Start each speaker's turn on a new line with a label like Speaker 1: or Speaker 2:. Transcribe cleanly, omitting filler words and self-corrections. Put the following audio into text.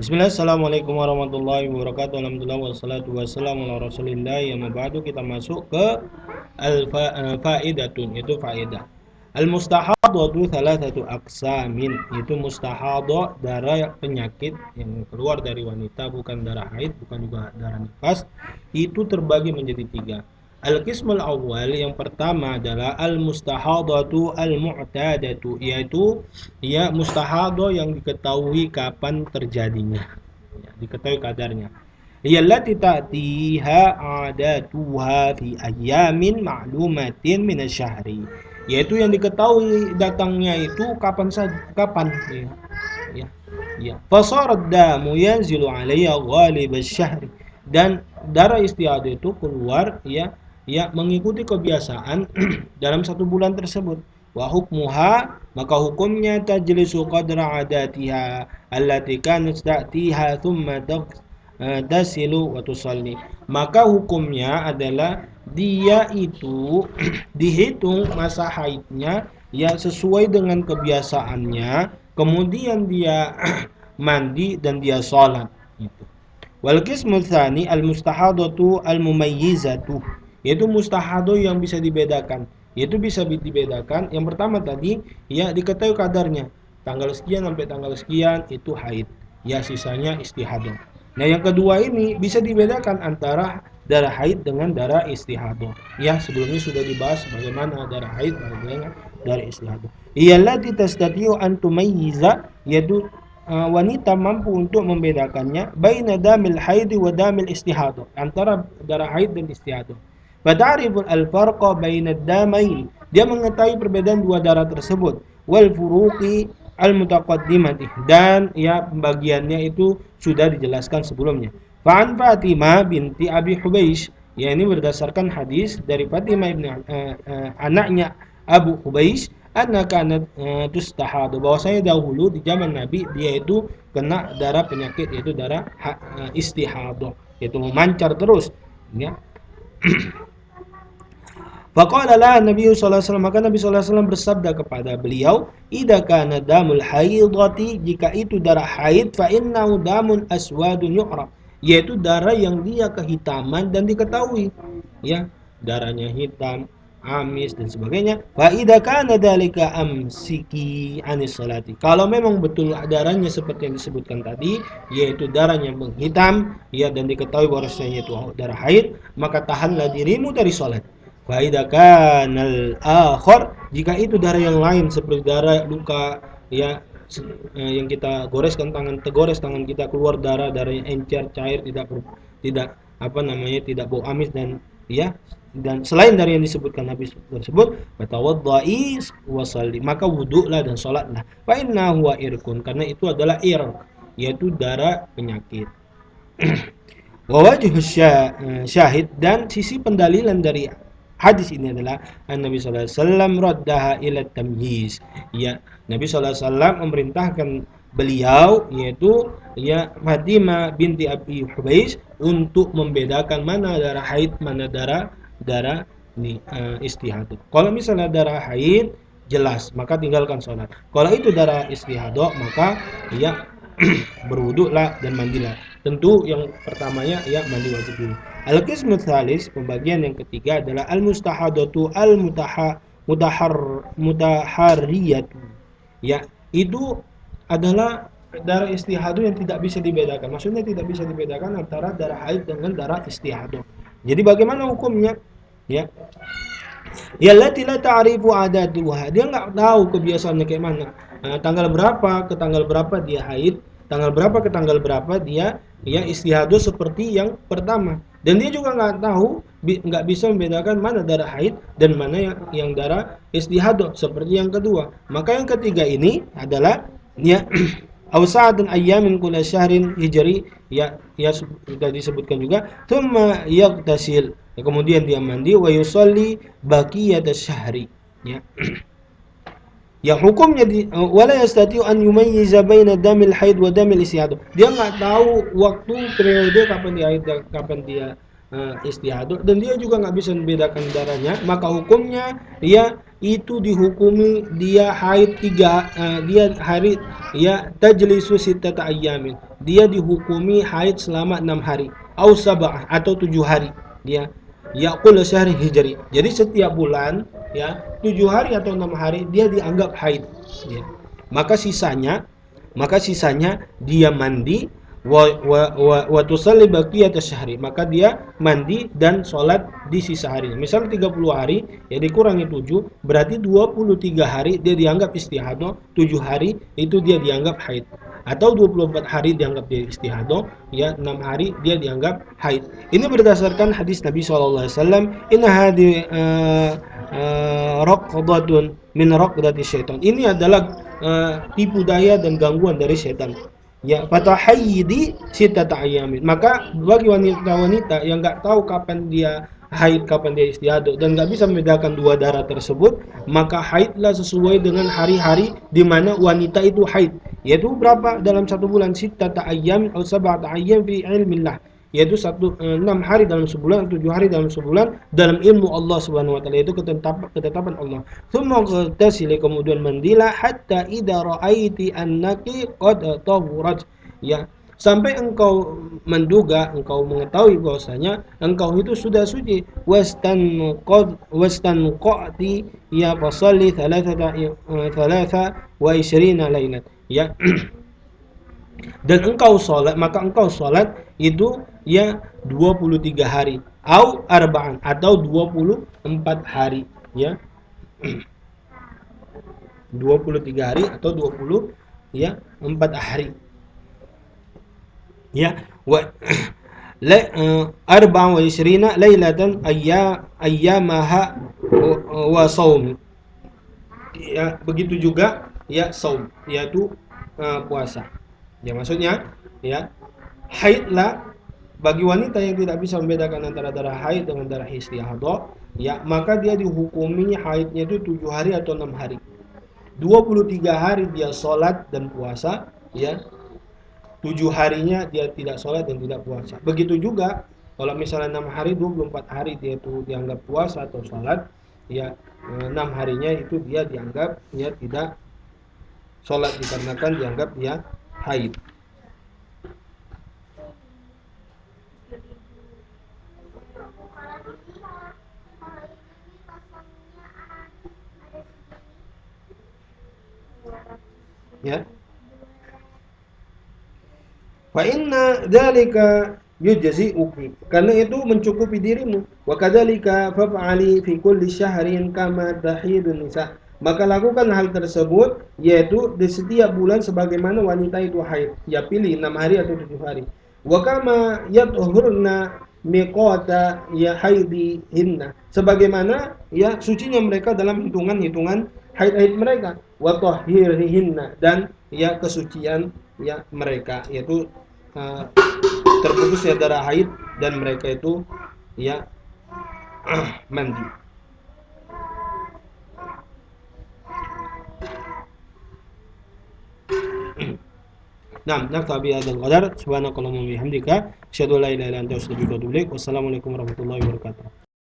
Speaker 1: Bismillah, assalamualaikum warahmatullahi wabarakatuh. Alhamdulillah wassalatu wassalamu ala rasulillah. Yang ba'du, kita masuk ke faidatun, itu faedah. Al-mustahadatu thalathatu aqsamin, itu mustahadah, darah penyakit yang keluar dari wanita, bukan darah haid, bukan juga darah nifas, itu terbagi menjadi tiga. Al-qismul awal, yang pertama adalah al-mustahadatu al-mu'tadatu, yaitu ya mustahadah yang diketahui kapan terjadinya, ya, diketahui kadarnya. Yallati ta'tiha adatuha fi ayyamin ma'lumatin minasyahri, yaitu yang diketahui datangnya itu kapan ya, ya, ya. Fasarad damu yanzilu alaiha ghalib asy-syahri, dan darah istiadah itu keluar mengikuti kebiasaan dalam satu bulan tersebut. Wa hukmuha, maka hukumnya tajlisu qadra adatiha allati kanat ta'tiha thumma tasilu wa tusalli. Maka hukumnya adalah dia itu dihitung masa haidnya ya sesuai dengan kebiasaannya, kemudian dia mandi dan dia sholat gitu. Wal qismu tsani al mustahadatu al mumayyizatu, yaitu mustahadah yang bisa dibedakan. Yaitu bisa dibedakan. Yang pertama tadi ya diketahui kadarnya. Tanggal sekian sampai tanggal sekian itu haid. Ya sisanya istihadah. Nah, yang kedua ini bisa dibedakan antara darah haid dengan darah istihadah. Ya, sebelumnya sudah dibahas bagaimana darah haid bagaimana darah istihadah. Iyallati tastati'u an tumayyiza, yaitu wanita mampu untuk membedakannya baina damil haid wa damil istihadah, antara darah haid dan istihadah. Fata'riful al-farqa baina damain, dia mengetahui perbedaan dua darah tersebut, wal furuqi al-mutaqaddimati, dan ya pembagiannya itu sudah dijelaskan sebelumnya. Fa'an Fatimah binti Abi Hubeish, ya ini berdasarkan hadis dari Fatimah anaknya Abu Hubeish, anna kanat tustahadu, bahwasanya dahulu di zaman Nabi dia itu kena darah penyakit, yaitu darah istihadah, yaitu memancar terus ya. Faqala la Nabi sallallahu alaihi wasallam, maka Nabi sallallahu alaihi wasallam bersabda kepada beliau, idza kana damul haidati, jika itu darah haid, fa innahu damun aswadun yu'raf, yaitu darah yang dia kehitaman dan diketahui ya, darahnya hitam, amis dan sebagainya. Fa idza kana dzalika amsiki anis salati, kalau memang betul darahnya seperti yang disebutkan tadi, yaitu darahnya menghitam ya dan diketahui bahwasanya itu darah haid, maka tahanlah dirimu dari salat. Faida kanal akhir, jika itu darah yang lain seperti darah luka ya, yang kita goreskan tangan, tergores tangan kita keluar darah, darahnya encer cair, tidak apa namanya, tidak bau amis dan ya, dan selain dari yang disebutkan habis tersebut, fatawaddai wasalli, maka wuduklah dan salatlah. Fa inna huwa irkun, karena itu adalah irq, yaitu darah penyakit. Wa wajhu syahid, dan sisi pendalilan dari hadis ini adalah Nabi sallallahu alaihi wasallam raddaha ila tamyiz. Ya, Nabi sallallahu alaihi wasallam memerintahkan beliau, yaitu ya Fatimah binti Abi Hubeish, untuk membedakan mana darah haid, mana darah istihadah. Kalau misalnya darah haid jelas, maka tinggalkan sholat. Kalau itu darah istihadah, maka ya berwuduklah dan mandilah. Tentu yang pertamanya ya mandi wajib dulu. Al-qismu tsalis, pembagian yang ketiga adalah al-mustahadatu al-mutaharriyatu. Ya, itu adalah darah istihadah yang tidak bisa dibedakan. Maksudnya tidak bisa dibedakan antara darah haid dengan darah istihadah. Jadi bagaimana hukumnya? Ya. Ya lati la ta'rifu adatuha, dia nggak tahu kebiasaannya kayak mana. Tanggal berapa ke tanggal berapa dia haid, tanggal berapa ke tanggal berapa dia ya istihadah seperti yang pertama, dan dia juga nggak tahu, nggak bisa membedakan mana darah haid dan mana yang darah istihadah seperti yang kedua. Maka yang ketiga ini adalah ya awsa'atun ayyamin kula syahrin hijri, ya sudah disebutkan juga, thumma yaghtasil, ya, kemudian dia mandi, wa yusalli baqiyatash syahri ya. Yang hukumnya wala yastati'u an yumayyiza baina damil haid wa damil istihadah, dia nggak tahu waktu periode kapan dia haid dan kapan dia istihadah, dan dia juga nggak bisa membedakan darahnya, maka hukumnya dia itu dihukumi dia haid dia hari ya tajlisu sittata ayyamin, dia dihukumi haid selama 6 hari au sab'ah atau 7 hari, dia yaqul syahri hijri. Jadi setiap bulan ya 7 hari atau 6 hari dia dianggap haid ya. maka sisanya maka sisanya dia mandi wa tusalli baqiyat syahri, maka dia mandi dan sholat di sisa harinya. Misal 30 hari ya dikurangi 7, berarti 23 hari dia dianggap istihadah, 7 hari itu dia dianggap haid, atau 24 hari dianggap dia istihadah, ya 6 hari dia dianggap haid. Ini berdasarkan hadis Nabi SAW, inna hadi raqdatun min raqdati syaitan. Ini adalah tipu daya dan gangguan dari setan. Ya, fatahayyidi sittata ayyamin. Maka bagi wanita-wanita yang nggak tahu kapan dia haid, kapan dia istihadah, dan nggak bisa membedakan dua darah tersebut, maka haidlah sesuai dengan hari-hari di mana wanita itu haid. Yaitu berapa dalam satu bulan? Sittata ayyam atau sab'ata ayyam fi ilmillah. Yaitu 6 hari dalam sebulan, 7 hari dalam sebulan dalam ilmu Allah Subhanahu wa taala, itu ketetapan Allah. Tsumma ghtasili, kemudian mandilah hatta idza ra'aiti annaki qad tahurat, ya sampai engkau menduga, engkau mengetahui bahwasanya engkau itu sudah suci. Wastanqati ya fasalli thalatha wa ishrina lailat, ya dan engkau sholat, maka engkau sholat itu ya 23 hari au arba'an atau 24 hari, ya 23 hari atau 20 ya 4 hari, ya wa arba'an wa ishrina lailatan ayyamaha wa saum, ya begitu juga ya saum, yaitu puasa. Ya maksudnya ya haidlah bagi wanita yang tidak bisa membedakan antara darah haid dengan darah istihadah, ya maka dia dihukumi haidnya itu 7 hari atau 6 hari. 23 hari dia sholat dan puasa, ya 7 harinya dia tidak sholat dan tidak puasa. Begitu juga kalau misalnya 6 hari, 24 hari dia itu dianggap puasa atau sholat, ya 6 harinya itu dia dianggap ya tidak sholat dikarenakan dianggap dia haid. Ya, fa inna dzalika yujzi'uki, karena itu mencukupi dirimu. Wa kadzalika faf'ali fi kulli syahrin kama tahidun nisa, maka lakukan hal tersebut yaitu di setiap bulan sebagaimana wanita itu haid, ya pilih 6 hari atau 7 hari. Wa kama yatuhurna miqata ya haidihinna, sebagaimana ya sucinya mereka dalam hitungan haid-haid mereka. Wa tahhirihinna, dan ya kesucian ya mereka, yaitu uh, terputusnya darah haid dan mereka itu ya mandi. Nah, naktabi hadzal qadar. Subhanakallahumma wa bihamdika asyhadu an la ilaha illa anta astaghfiruka wa atubu ilaik. Wassalamualaikum warahmatullahi wabarakatuh.